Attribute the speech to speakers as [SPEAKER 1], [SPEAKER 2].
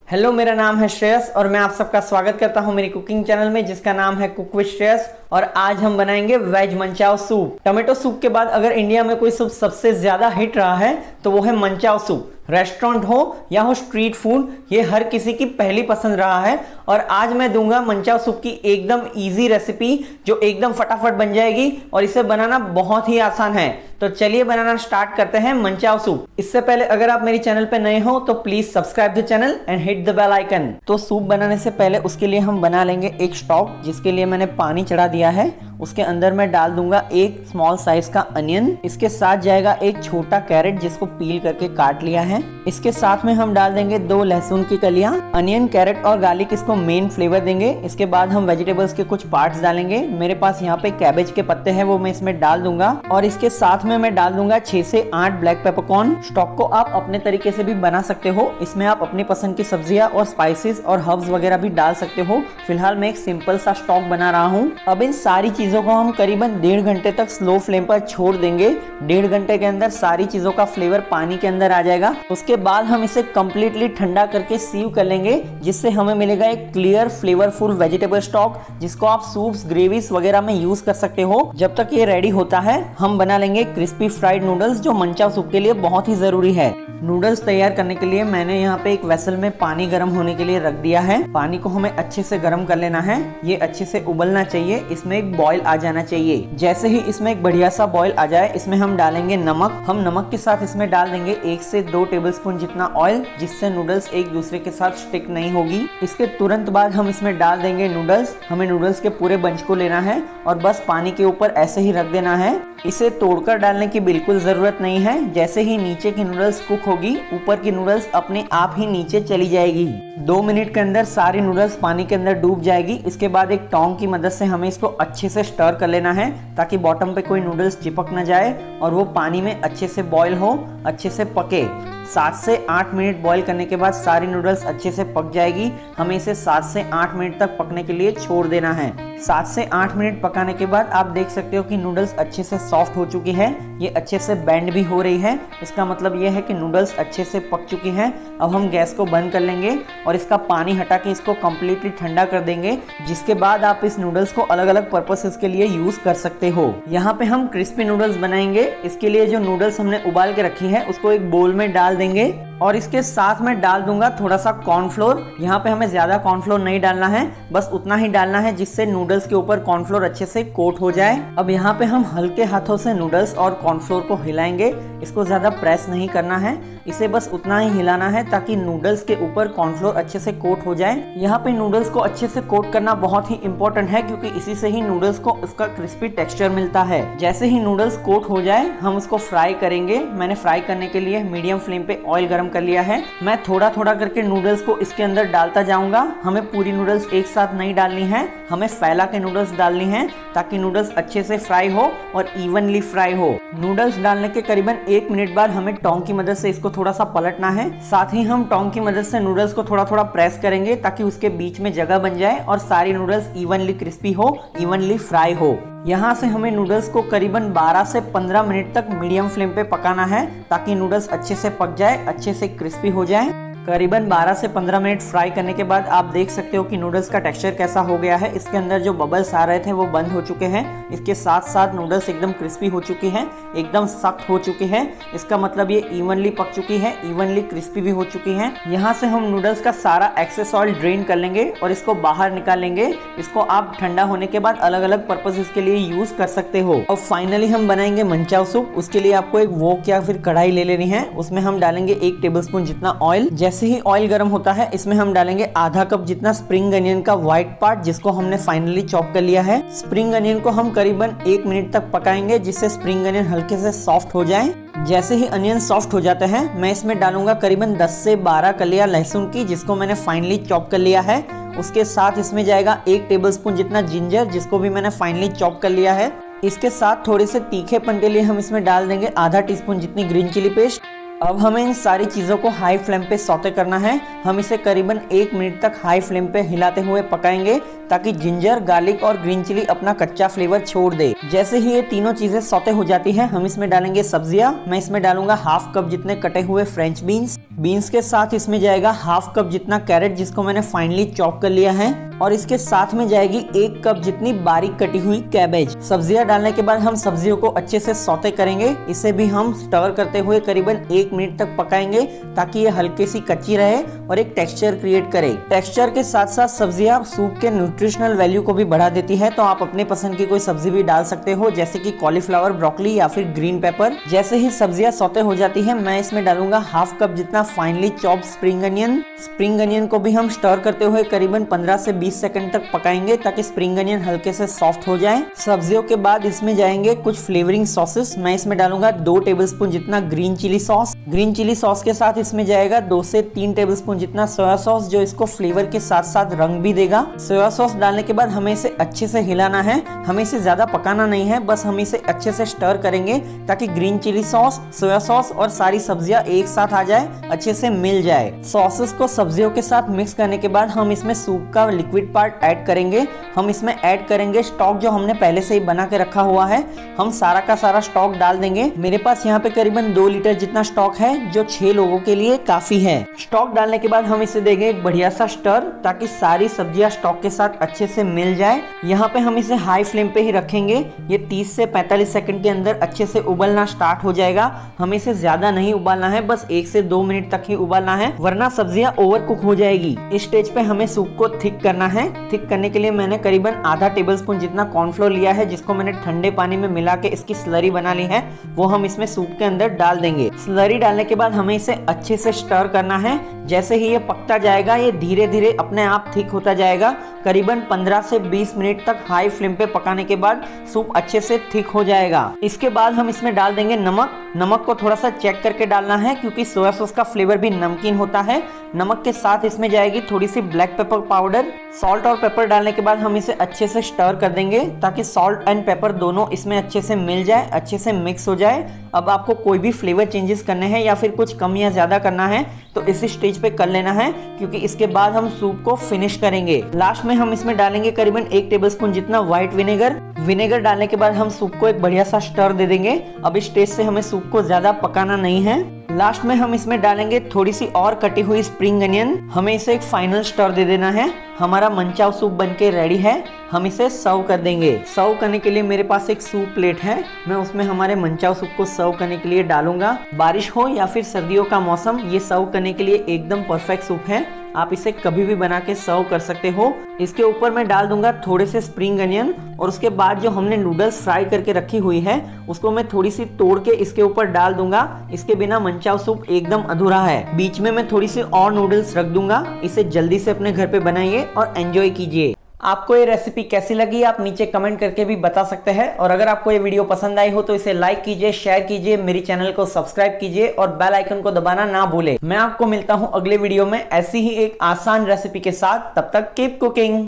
[SPEAKER 1] Hello, मेरा नाम है श्रेयस और मैं आप सबका स्वागत करता हूं मेरी कुकिंग चैनल में जिसका नाम है कुक विद श्रेयस। और आज हम बनाएंगे veg manchow soup. Tomato soup के बाद अगर इंडिया में कोई सूप सबसे ज्यादा हिट रहा है तो वो है मंचाओ सूप। रेस्टोरेंट हो या हो स्ट्रीट फूड, ये हर किसी की पहली पसंद रहा है। और आज मैं दूंगा मंचाओ सूप की एकदम इजी रेसिपी जो एकदम फटाफट बन जाएगी और इसे बनाना बहुत ही आसान है। तो चलिए बनाना स्टार्ट करते हैं मंचाओ सूप। इससे पहले अगर आप मेरी चैनल पे नए हो तो please subscribe the channel and hit the bell icon. तो सूप बनाने से पहले उसके लिए हम बना लेंगे एक स्टॉक, जिसके लिए मैंने पानी चढ़ा दिया है। उसके अंदर मैं डाल दूंगा एक स्मॉल साइज का अनियन। इसके साथ जाएगा एक छोटा कैरेट जिसको पील करके काट लिया है। इसके साथ में हम डाल देंगे 2 लहसुन की कलियां। अनियन, कैरेट और गार्लिक इसको मेन फ्लेवर देंगे। इसके बाद हम वेजिटेबल्स के कुछ पार्ट्स डालेंगे। मेरे पास यहाँ पे कैबेज के पत्ते हैं, वो मैं इसमें डाल दूंगा। और इसके साथ में मैं डाल दूंगा 6 से 8 ब्लैक पेपरकॉर्न। स्टॉक को आप अपने तरीके से भी बना सकते हो। इसमें आप अपनी पसंद की सब्जियां और स्पाइसेस और हर्ब्स वगैरह भी डाल सकते हो। फिलहाल मैं एक सिंपल सा स्टॉक बना रहा हूँ। अब इन सारी चीजों को हम करीबन 1.5 घंटे तक स्लो फ्लेम पर छोड़ देंगे। 1.5 घंटे के अंदर सारी चीजों का फ्लेवर पानी के अंदर आ जाएगा। उसके बाद हम इसे कम्प्लीटली ठंडा करके सीव कर लेंगे, जिससे हमें मिलेगा एक क्लियर फ्लेवरफुल वेजिटेबल स्टॉक, जिसको आप सूप्स, ग्रेवीज वगैरह में यूज कर सकते हो। जब तक ये रेडी होता है हम बना लेंगे क्रिस्पी फ्राइड नूडल्स, जो मंचाओ सूप के लिए बहुत ही जरूरी है। नूडल्स तैयार करने के लिए मैंने यहाँ पे एक वेसल में पानी गर्म होने के लिए रख दिया है। पानी को हमें अच्छे से गर्म कर लेना है। ये अच्छे से उबलना चाहिए, इसमें एक बॉईल आ जाना चाहिए। जैसे ही इसमें एक बढ़िया सा बॉईल आ जाए, इसमें हम डालेंगे नमक। हम नमक के साथ इसमें डाल देंगे 1 से 2 टेबलस्पून जितना ऑयल, जिससे नूडल्स एक दूसरे के साथ स्टिक नहीं होगी। इसके तुरंत बाद हम इसमें डाल देंगे नूडल्स। हमें नूडल्स के पूरे बंच को लेना है और बस पानी के ऊपर ऐसे ही रख देना है। इसे तोड़कर डालने की बिल्कुल जरूरत नहीं है। जैसे ही नीचे की नूडल्स कुक होगी, ऊपर की नूडल्स अपने आप ही नीचे चली जाएगी। 2 मिनट के अंदर सारी नूडल्स पानी के अंदर डूब जाएगी। इसके बाद एक टोंग की मदद से हमें इसको अच्छे से स्टर कर लेना है, ताकि बॉटम पे कोई नूडल्स चिपक न जाए और वो पानी में अच्छे से बॉईल हो, अच्छे से पके। 7 से 8 मिनट बॉईल करने के बाद सारी नूडल्स अच्छे से पक जाएगी। हमें इसे 7 से 8 मिनट तक पकने के लिए छोड़ देना है। 7 से 8 मिनट पकाने के बाद आप देख सकते हो कि नूडल्स अच्छे से सॉफ्ट हो चुकी है। ये अच्छे से बेंड भी हो रही है। इसका मतलब ये है कि नूडल्स अच्छे से पक चुकी हैं। अब हम गैस को बंद कर लेंगे और इसका पानी हटा के इसको कम्प्लीटली ठंडा कर देंगे, जिसके बाद आप इस नूडल्स को अलग अलग पर्पसेस के लिए यूज कर सकते हो। यहाँ पे हम क्रिस्पी नूडल्स बनाएंगे। इसके लिए जो नूडल्स हमने उबाल के रखी है उसको एक बोल में डाल देंगे और इसके साथ में डाल दूंगा थोड़ा सा कॉर्नफ्लोर। यहाँ पे हमें ज्यादा कॉर्नफ्लोर नहीं डालना है, बस उतना ही डालना है जिससे नूडल्स के ऊपर कॉर्नफ्लोर अच्छे से कोट हो जाए। अब यहाँ पे हम हल्के हाथों से नूडल्स और कॉर्नफ्लोर को हिलाएंगे। इसको ज्यादा प्रेस नहीं करना है, इसे बस उतना ही हिलाना है ताकि नूडल्स के ऊपर कॉर्नफ्लोर अच्छे से कोट हो जाए। यहाँ पे नूडल्स को अच्छे से कोट करना बहुत ही इंपॉर्टेंट है, क्योंकि इसी से ही नूडल्स को उसका क्रिस्पी टेक्सचर मिलता है। जैसे ही नूडल्स कोट हो जाए हम उसको फ्राई करेंगे। मैंने फ्राई करने के लिए मीडियम फ्लेम पे ऑयल गर्म कर लिया है। मैं थोड़ा थोड़ा करके नूडल्स को इसके अंदर डालता जाऊंगा। हमें पूरी नूडल्स एक साथ नहीं डालनी है, हमें फैला के नूडल्स डालनी है, ताकि नूडल्स अच्छे से फ्राई हो और इवनली फ्राई हो। नूडल्स डालने के करीबन 1 मिनट बाद हमें टोंग की मदद से इसको थोड़ा सा पलटना है। साथ ही हम टोंग की मदद से नूडल्स को थोड़ा थोड़ा प्रेस करेंगे, ताकि उसके बीच में जगह बन जाए और सारी नूडल्स इवनली क्रिस्पी हो, इवनली फ्राई हो। यहाँ से हमें नूडल्स को करीबन 12 से 15 मिनट तक मीडियम फ्लेम पे पकाना है, ताकि नूडल्स अच्छे से पक जाए, अच्छे से क्रिस्पी हो जाए। करीबन 12 से 15 मिनट फ्राई करने के बाद आप देख सकते हो कि नूडल्स का टेक्सचर कैसा हो गया है। इसके अंदर जो बबल्स आ रहे थे वो बंद हो चुके हैं। इसके साथ साथ नूडल्स एकदम क्रिस्पी हो चुकी हैं, एकदम सख्त हो चुकी हैं। इसका मतलब ये इवनली पक चुकी है, इवनली क्रिस्पी भी हो चुकी हैं। यहाँ से हम नूडल्स का सारा एक्सेस ऑयल ड्रेन कर लेंगे और इसको बाहर निकाल लेंगे। इसको आप ठंडा होने के बाद अलग अलग पर्पसेस के लिए यूज कर सकते हो। और फाइनली हम बनाएंगे मंचाओ सूप। उसके लिए आपको एक वोक या फिर कढ़ाई ले लेनी है। उसमें हम डालेंगे 1 टेबलस्पून जितना ऑयल। जैसे ही ऑयल गर्म होता है, इसमें हम डालेंगे आधा कप जितना स्प्रिंग अनियन का व्हाइट पार्ट, जिसको हमने फाइनली चॉप कर लिया है। स्प्रिंग अनियन को हम करीबन 1 मिनट तक पकाएंगे, जिससे स्प्रिंग अनियन हल्के से सॉफ्ट हो जाए। जैसे ही अनियन सॉफ्ट हो जाते हैं, मैं इसमें डालूंगा करीबन 10 से 12 कलियां लहसुन की, जिसको मैंने फाइनली चॉप कर लिया है। उसके साथ इसमें जाएगा 1 टेबलस्पून जितना जिंजर, जिसको भी मैंने फाइनली चॉप कर लिया है। इसके साथ थोड़े से तीखेपन के लिए हम इसमें डाल देंगे आधा टीस्पून जितनी ग्रीन चिली पेस्ट। अब हमें इन सारी चीजों को हाई फ्लेम पे सौते करना है। हम इसे करीबन 1 मिनट तक हाई फ्लेम पे हिलाते हुए पकाएंगे, ताकि जिंजर, गार्लिक और ग्रीन चिली अपना कच्चा फ्लेवर छोड़ दे। जैसे ही ये तीनों चीजें सौते हो जाती हैं, हम इसमें डालेंगे सब्जियां। मैं इसमें डालूंगा 1/2 कप जितने कटे हुए फ्रेंच बीन्स, बीन्स के साथ इसमें जाएगा हाफ कप जितना कैरेट जिसको मैंने फाइनली चॉप कर लिया है, और इसके साथ में जाएगी 1 कप जितनी बारीक कटी हुई कैबेज। सब्जियां डालने के बाद हम सब्जियों को अच्छे से सौते करेंगे। इसे भी हम स्टर करते हुए करीबन 1 मिनट तक पकाएंगे ताकि ये हल्की सी कच्ची रहे और एक टेक्सचर क्रिएट करे। टेक्सचर के साथ साथ सब्जियां सूप के न्यूट्रिशनल वैल्यू को भी बढ़ा देती है, तो आप अपने पसंद की कोई सब्जी भी डाल सकते हो, जैसे कि कॉलीफ्लावर, ब्रोकली या फिर ग्रीन पेपर। जैसे ही सब्जियां सौते हो जाती है, मैं इसमें डालूंगा हाफ कप जितना finally chopped spring onion. Spring onion को भी हम स्टर करते हुए करीबन 15 से 20 सेकंड तक पकाएंगे ताकि स्प्रिंग अनियन हल्के से सॉफ्ट हो जाए। सब्जियों के बाद इसमें जाएंगे कुछ फ्लेवरिंग सॉसेस। मैं इसमें डालूंगा 2 टेबलस्पून जितना green chilli sauce. Green chilli sauce के साथ इसमें जाएगा 2 से 3 टेबलस्पून जितना सोया सॉस, जो इसको फ्लेवर के साथ साथ रंग भी देगा। सोया सॉस डालने के बाद हमें इसे अच्छे से हिलाना है। हमें इसे ज्यादा पकाना नहीं है, बस हम इसे अच्छे से स्टर करेंगे ताकि green chilli sauce, soya sauce और सारी सब्जियां एक साथ आ जाए, अच्छे से मिल जाए। सॉसेस को सब्जियों के साथ मिक्स करने के बाद हम इसमें सूप का लिक्विड पार्ट ऐड करेंगे। हम इसमें ऐड करेंगे स्टॉक जो हमने पहले से ही बना के रखा हुआ है। हम सारा का सारा स्टॉक डाल देंगे। मेरे पास यहाँ पे करीबन 2 लीटर जितना स्टॉक है, जो 6 लोगों के लिए काफी है। स्टॉक डालने के बाद हम इसे देंगे एक बढ़िया सा स्टर ताकि सारी सब्जियां स्टॉक के साथ अच्छे से मिल जाए। यहाँ पे हम इसे हाई फ्लेम पे ही रखेंगे। ये 30 से 45 सेकंड के अंदर अच्छे से उबलना स्टार्ट हो जाएगा। हमें इसे ज्यादा नहीं उबालना है, बस 1 से 2 मिनट तक ही उबालना है, वरना सब्जियां ओवर कुक हो जाएगी। इस स्टेज पे हमें सूप को थिक करना है। थिक करने के लिए मैंने करीबन आधा टेबलस्पून जितना कॉर्नफ्लोर लिया है, जिसको मैंने ठंडे पानी में मिला के इसकी स्लरी बना ली है। वो हम इसमें सूप के अंदर डाल देंगे। स्लरी डालने के बाद हमें इसे अच्छे से स्टर करना है। जैसे ही ये पकता जाएगा, ये धीरे धीरे अपने आप थिक होता जाएगा। करीबन 15 से 20 मिनट तक हाई फ्लेम पे पकाने के बाद सूप अच्छे से थिक हो जाएगा। इसके बाद हम इसमें डाल देंगे नमक। नमक को थोड़ा सा चेक करके डालना है, क्योंकि सोया सॉस का फ्लेवर भी नमकीन होता है। नमक के साथ इसमें जाएगी थोड़ी सी ब्लैक पेपर पाउडर। सॉल्ट और पेपर डालने के बाद हम इसे अच्छे से स्टर कर देंगे ताकि सॉल्ट एंड पेपर दोनों इसमें अच्छे से मिल जाए, अच्छे से मिक्स हो जाए। अब आपको कोई भी फ्लेवर चेंजेस करने हैं या फिर कुछ कम या ज्यादा करना है तो इसी स्टेज पे कर लेना है, क्योंकि इसके बाद हम सूप को फिनिश करेंगे। लास्ट में हम इसमें डालेंगे करीबन 1 टेबलस्पून जितना व्हाइट विनेगर। विनेगर डालने के बाद हम सूप को एक बढ़िया सा स्टर दे देंगे। अब इस स्टेज से हमें सूप को ज्यादा पकाना नहीं है। लास्ट में हम इसमें डालेंगे थोड़ी सी और कटी हुई स्प्रिंग अनियन। हमें इसे एक फाइनल स्टर दे देना है। हमारा मंचाओ सूप बनके रेडी है। हम इसे सर्व कर देंगे। सर्व करने के लिए मेरे पास एक सूप प्लेट है। मैं उसमें हमारे मंचाओ सूप को सर्व करने के लिए डालूंगा। बारिश हो या फिर सर्दियों का मौसम, ये सर्व करने के लिए एकदम परफेक्ट सूप है। आप इसे कभी भी बना के सर्व कर सकते हो। इसके ऊपर मैं डाल दूंगा थोड़े से स्प्रिंग अनियन, और उसके बाद जो हमने नूडल्स फ्राई करके रखी हुई है उसको मैं थोड़ी सी तोड़ के इसके ऊपर डाल दूंगा। इसके बिना मंचाओ सूप एकदम अधूरा है। बीच में मैं थोड़ी सी और नूडल्स रख दूंगा। इसे जल्दी से अपने घर पे बनाइए और एंजॉय कीजिए। आपको ये रेसिपी कैसी लगी आप नीचे कमेंट करके भी बता सकते हैं, और अगर आपको ये वीडियो पसंद आई हो तो इसे लाइक कीजिए, शेयर कीजिए, मेरी चैनल को सब्सक्राइब कीजिए और बेल आइकन को दबाना ना भूले। मैं आपको मिलता हूं अगले वीडियो में ऐसी ही एक आसान रेसिपी के साथ। तब तक कीप कुकिंग।